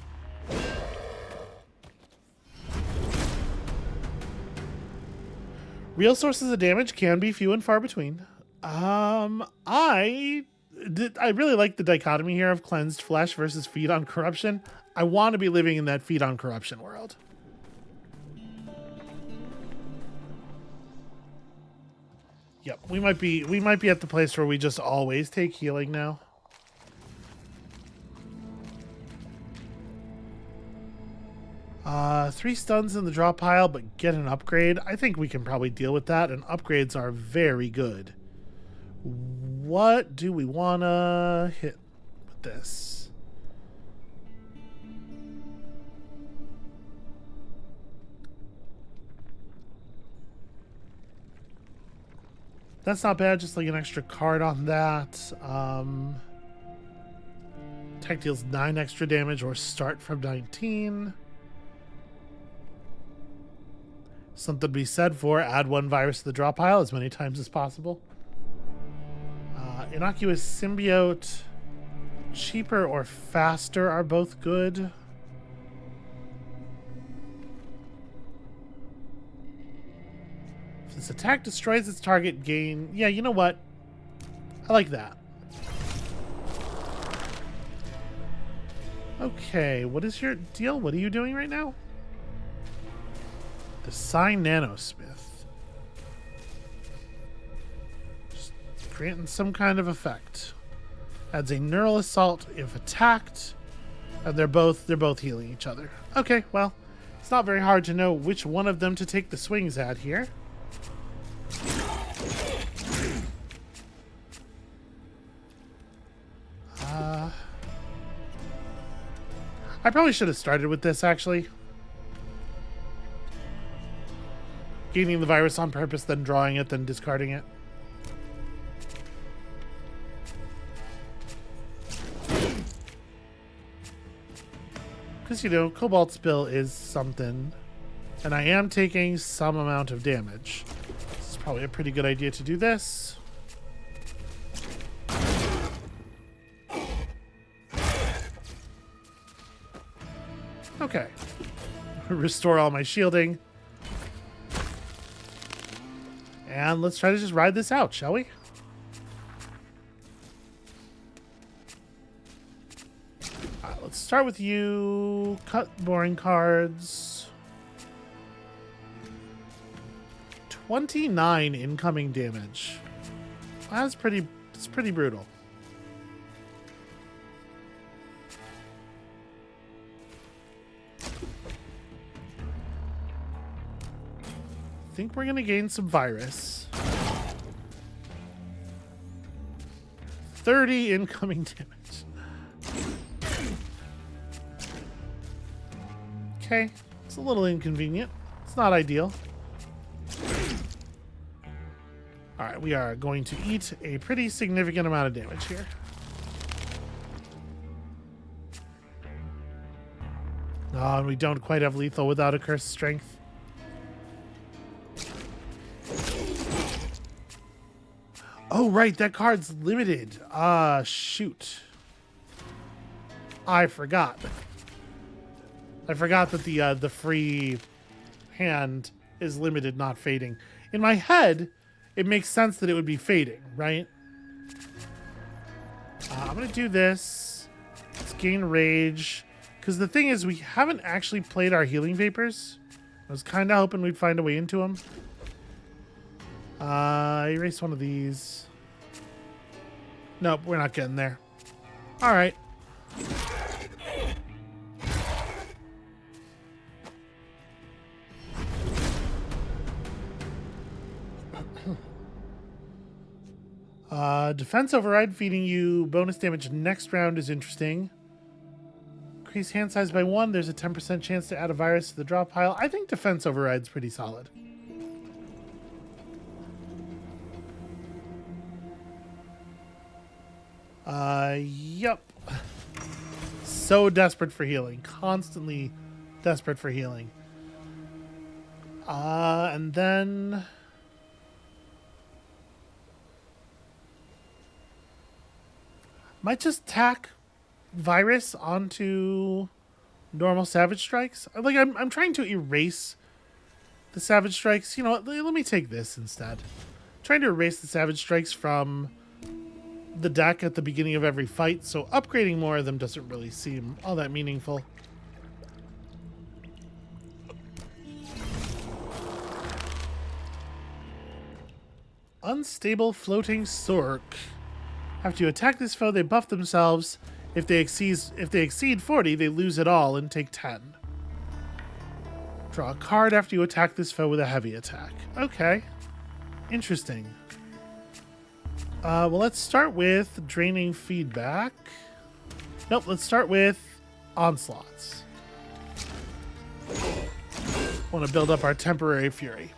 Real sources of damage can be few and far between. I really like the dichotomy here of cleansed flesh versus feed on corruption. I want to be living in that feed on corruption world. Yep, we might be at the place where we just always take healing now. Three stuns in the draw pile, but get an upgrade. I think we can probably deal with that, and upgrades are very good. What do we want to hit with this? That's not bad, just like an extra card on that. Tech deals 9 extra damage or start from 19. Something to be said for add one virus to the draw pile as many times as possible. Innocuous symbiote, cheaper or faster are both good. If this attack destroys its target, gain... Yeah, you know what? I like that. Okay, what is your deal? What are you doing right now? Design Nanosmith. Just granting some kind of effect. Adds a neural assault if attacked. And they're both healing each other. Okay, well, it's not very hard to know which one of them to take the swings at here. I probably should have started with this, actually. Gaining the virus on purpose, then drawing it, then discarding it. Because, you know, Cobalt Spill is something. And I am taking some amount of damage. This is probably a pretty good idea to do this. Okay. Restore all my shielding. And let's try to just ride this out, shall we? Alright, let's start with you. Cut boring cards. 29 incoming damage. That's pretty brutal. I think we're going to gain some virus. 30 incoming damage. Okay, it's a little inconvenient. It's not ideal. Alright, we are going to eat a pretty significant amount of damage here. Oh, and we don't quite have lethal without a cursed strength. Oh, right, that card's limited. Shoot. I forgot. I forgot that the free hand is limited, not fading. In my head, it makes sense that it would be fading, right? I'm going to do this. Let's gain rage. Because the thing is, we haven't actually played our healing vapors. I was kind of hoping we'd find a way into them. Erase one of these. Nope, we're not getting there. All right. Defense override, feeding you bonus damage next round is interesting. Increase hand size by 1. There's a 10% chance to add a virus to the draw pile. I think defense override's pretty solid. Yep. So desperate for healing. Constantly desperate for healing. And then... might just tack virus onto normal Savage Strikes. Like, I'm trying to erase the Savage Strikes. You know what? Let me take this instead. I'm trying to erase the Savage Strikes from the deck at the beginning of every fight, so upgrading more of them doesn't really seem all that meaningful. Unstable Floating Sork. After you attack this foe, they buff themselves. If they exceed 40, they lose it all and take 10. Draw a card after you attack this foe with a heavy attack. Okay. Interesting. Well, let's start with draining feedback. Nope, let's start with onslaughts. Want to build up our temporary fury.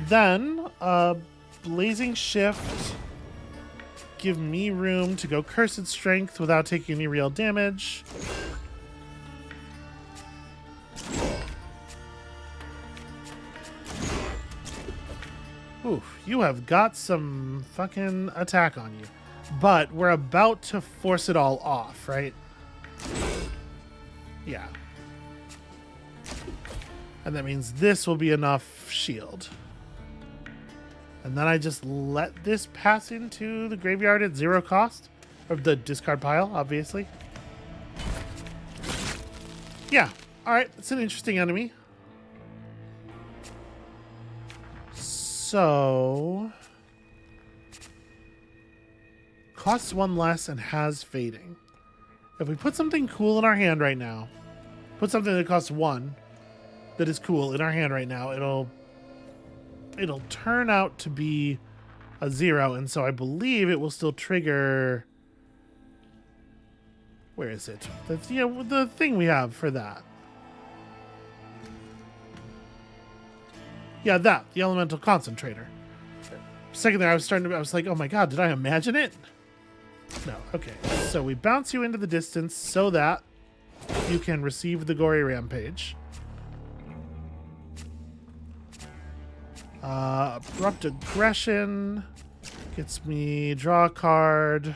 Then, blazing shift. Give me room to go cursed strength without taking any real damage. Oof, you have got some fucking attack on you. But we're about to force it all off, right? Yeah. And that means this will be enough shield. And then I just let this pass into the graveyard at 0 cost. Or the discard pile, obviously. Yeah. Alright, it's an interesting enemy. So... costs 1 less and has fading. If we put something cool in our hand right now, put something that costs 1 that is cool in our hand right now, it'll turn out to be a 0, and so I believe it will still trigger... where is it? That's, yeah, the thing we have for that. Yeah, that, the elemental concentrator. Second there, I was like, oh my god, did I imagine it? No, okay. So we bounce you into the distance so that you can receive the gory rampage. Abrupt aggression gets me draw a card.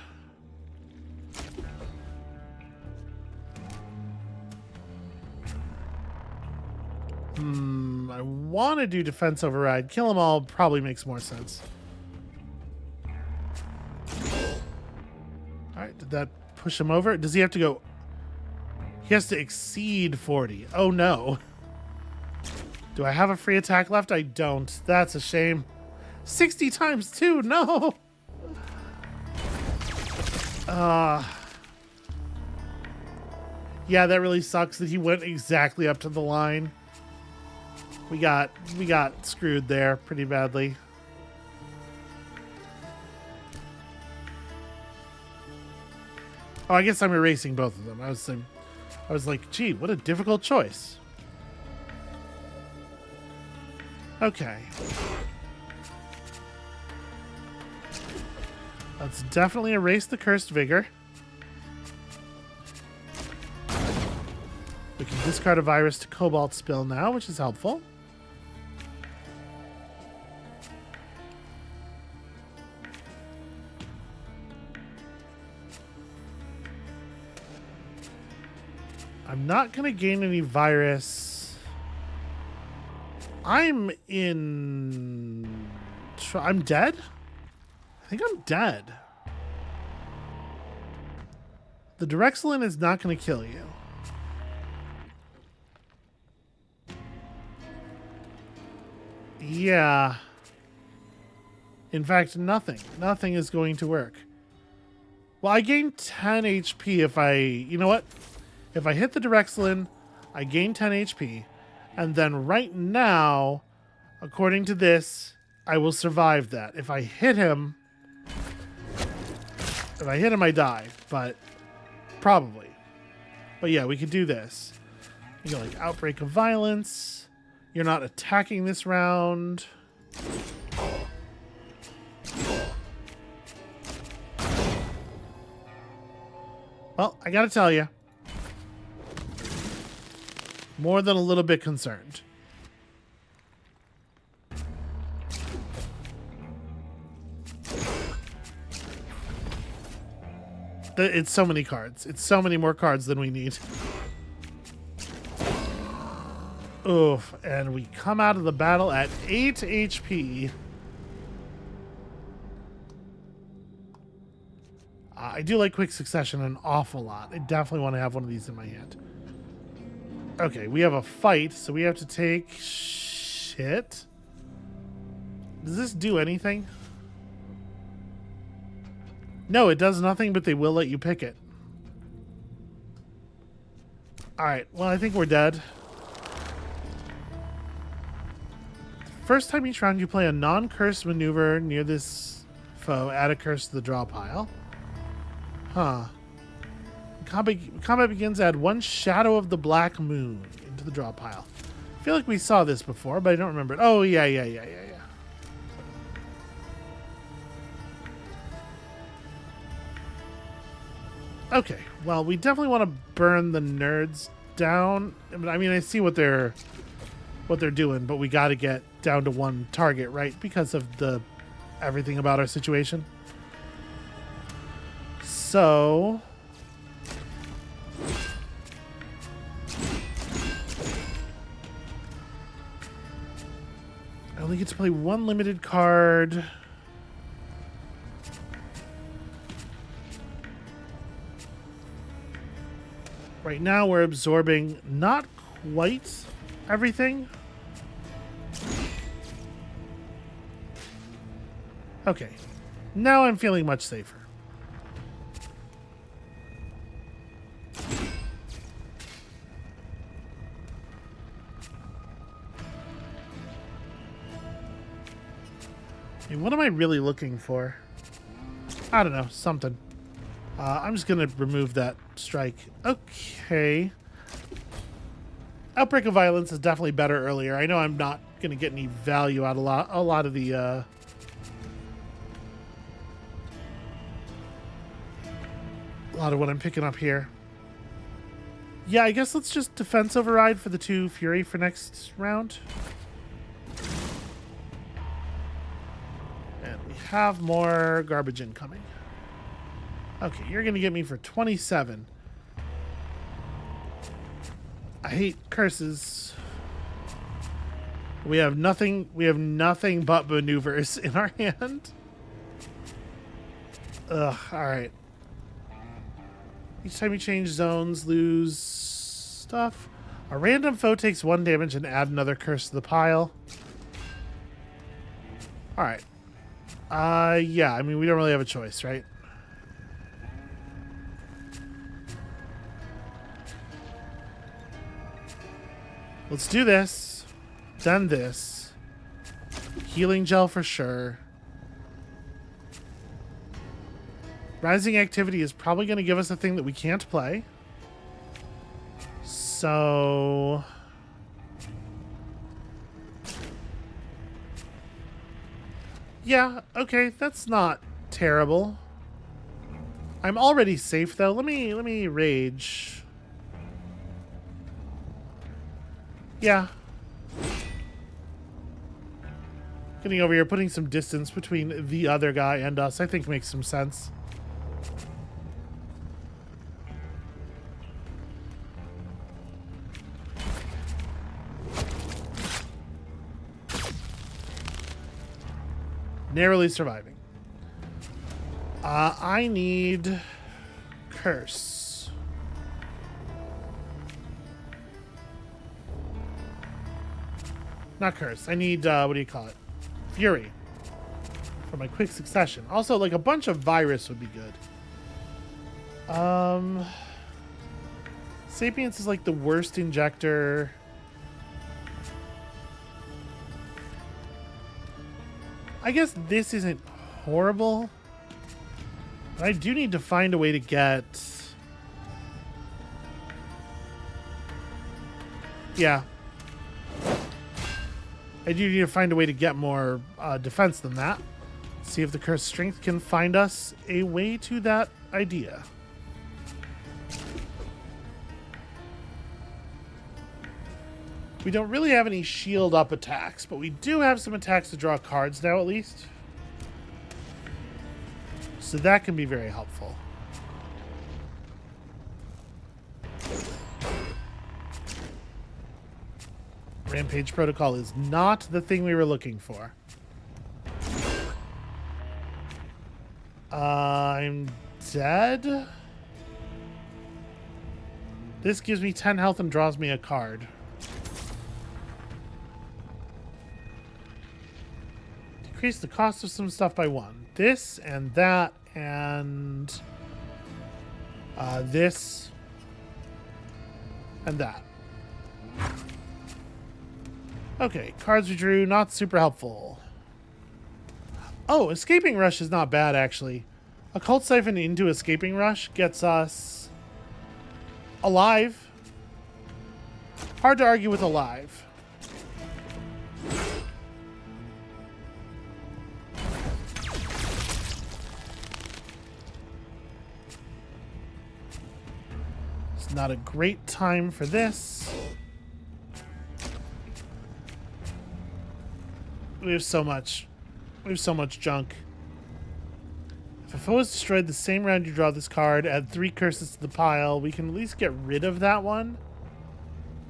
I want to do defense override. Kill them all probably makes more sense. Alright, did that push him over? Does he have to go... he has to exceed 40. Oh no. Do I have a free attack left? I don't. That's a shame. 60 times 2, no! Yeah, that really sucks that he went exactly up to the line. We got screwed there pretty badly. Oh, I guess I'm erasing both of them. I was like, gee, what a difficult choice. Okay. Let's definitely erase the Cursed Vigor. We can discard a virus to Cobalt Spill now, which is helpful. I'm not going to gain any virus. I'm dead? I think I'm dead. The Direxolin is not going to kill you. Yeah. In fact, nothing. Nothing is going to work. Well, I gain 10 HP if I... you know what? If I hit the Direxolin, I gain 10 HP. And then right now, according to this, I will survive that. If I hit him... if I hit him, I die. But... probably. But yeah, we could do this. You go like Outbreak of Violence. You're not attacking this round. Well, I gotta tell you. More than a little bit concerned. It's so many cards. It's so many more cards than we need. Oof. And we come out of the battle at 8 HP. I do like Quick Succession an awful lot. I definitely want to have one of these in my hand. Okay, we have a fight, so we have to take shit. Does this do anything? No, it does nothing, but they will let you pick it. Alright, well, I think we're dead. First time each round you play a non-cursed maneuver near this foe, add a curse to the draw pile. Huh. Combat begins, add 1 Shadow of the Black Moon into the draw pile. I feel like we saw this before, but I don't remember it. Oh, yeah. Okay, well, we definitely want to burn the nerds down. I mean, I see what they're doing, but we got to get down to one target, right? Because of the everything about our situation. So I only get to play one limited card. Right now we're absorbing not quite everything. Okay. Now I'm feeling much safer. Hey, what am I really looking for? I don't know. Something. I'm just going to remove that strike. Okay. Outbreak of Violence is definitely better earlier. I know I'm not going to get any value out of a lot of the... a lot of what I'm picking up here. Yeah, I guess let's just defense override for the 2 Fury for next round. And we have more garbage incoming. Okay, you're going to get me for 27. I hate curses. We have nothing but maneuvers in our hand. Ugh, alright. Each time you change zones, lose stuff. A random foe takes 1 damage and add another curse to the pile. Alright. Yeah, I mean, we don't really have a choice, right? Let's do this. Then this. Healing gel for sure. Rising activity is probably going to give us a thing that we can't play. So... yeah, okay, that's not terrible. I'm already safe though. Let me rage. Yeah. Getting over here, putting some distance between the other guy and us, I think makes some sense. Narrowly surviving. I need curse. Not curse. I need, what do you call it? Fury. For my quick succession. Also, like, a bunch of virus would be good. Sapience is, like, the worst injector. I guess this isn't horrible. But I do need to find a way to get... yeah. I do need to find a way to get more defense than that. See if the Cursed Strength can find us a way to that idea. We don't really have any shield up attacks, but we do have some attacks to draw cards now at least. So that can be very helpful. Rampage Protocol is not the thing we were looking for. I'm dead. This gives me 10 health and draws me a card. Decrease the cost of some stuff by 1. This and that and this and that. Okay, cards we drew, not super helpful. Oh, Escaping Rush is not bad, actually. Occult Siphon into Escaping Rush gets us alive. Hard to argue with alive. It's not a great time for this. We have so much. We have so much junk. If a foe is destroyed the same round you draw this card, add 3 curses to the pile. We can at least get rid of that one.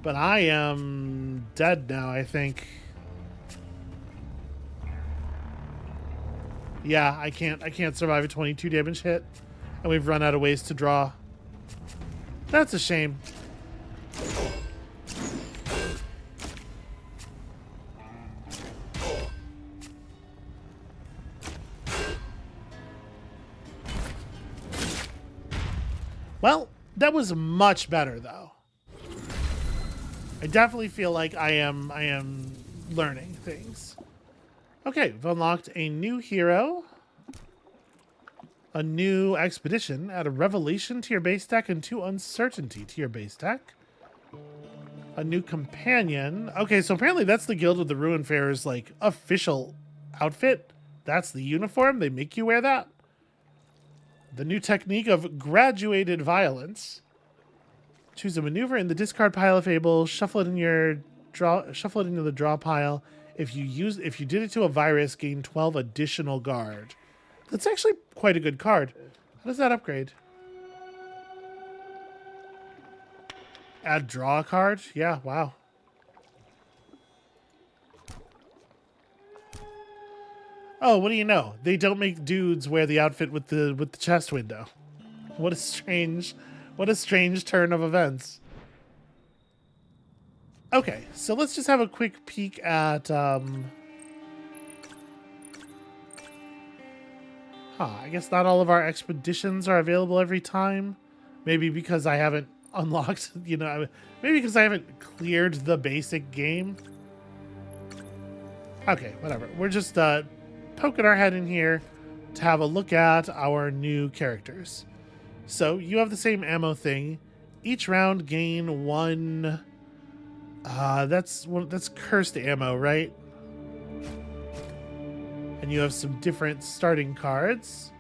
But I am dead now, I think. Yeah, I can't survive a 22 damage hit. And we've run out of ways to draw. That's a shame. Well, that was much better though. I definitely feel like I am learning things. Okay, we've unlocked a new hero, a new expedition, add a revelation to your base deck and 2 uncertainty to your base deck. A new companion. Okay, so apparently that's the Guild of the Ruinfarers like official outfit. That's the uniform. They make you wear that. The new technique of graduated violence. Choose a maneuver in the discard pile of Fable. Shuffle it in your draw. Shuffle it into the draw pile. If you did it to a virus, gain 12 additional guard. That's actually quite a good card. How does that upgrade? Add draw a card? Yeah, wow. Oh, what do you know? They don't make dudes wear the outfit with the chest window. What a strange turn of events. Okay, so let's just have a quick peek at I guess not all of our expeditions are available every time. Maybe because I haven't unlocked, maybe because I haven't cleared the basic game. Okay, whatever. We're just poking our head in here to have a look at our new characters. So you have the same ammo thing. Each round gain 1. That's cursed ammo, right? And you have some different starting cards.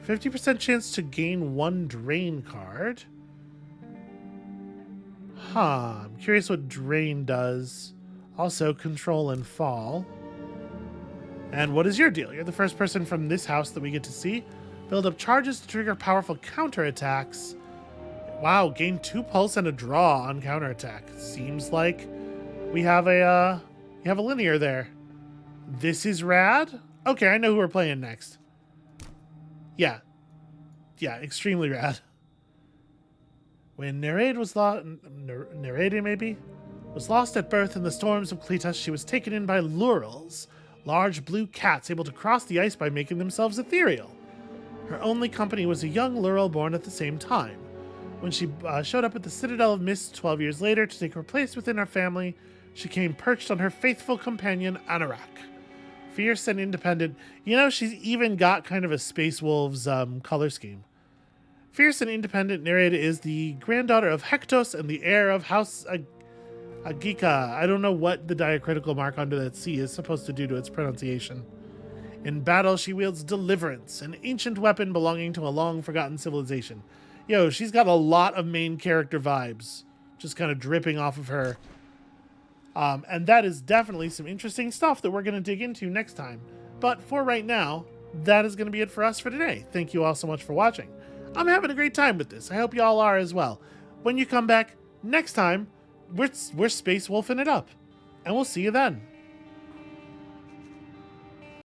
50% chance to gain 1 drain card. I'm curious what drain does. Also, control and fall. And what is your deal? You're the first person from this house that we get to see. Build up charges to trigger powerful counterattacks. Wow, gain 2 pulse and a draw on counterattack. Seems like we have a linear there. This is rad. Okay, I know who we're playing next. Yeah, extremely rad. When Nereid was lost, Nereid maybe was lost at birth in the storms of Cletus, she was taken in by Lurels, large blue cats able to cross the ice by making themselves ethereal. Her only company was a young Lurel born at the same time. When she showed up at the Citadel of Mist 12 years later to take her place within her family, she came perched on her faithful companion, Anorak. Fierce and independent. She's even got kind of a Space Wolves color scheme. Fierce and independent, Nereid is the granddaughter of Hektos and the heir of House Agika. I don't know what the diacritical mark under that C is supposed to do to its pronunciation. In battle, she wields Deliverance, an ancient weapon belonging to a long-forgotten civilization. She's got a lot of main character vibes, just kind of dripping off of her. And that is definitely some interesting stuff that we're going to dig into next time. But for right now, that is going to be it for us for today. Thank you all so much for watching. I'm having a great time with this. I hope you all are as well. When you come back next time, we're Space Wolfing it up. And we'll see you then.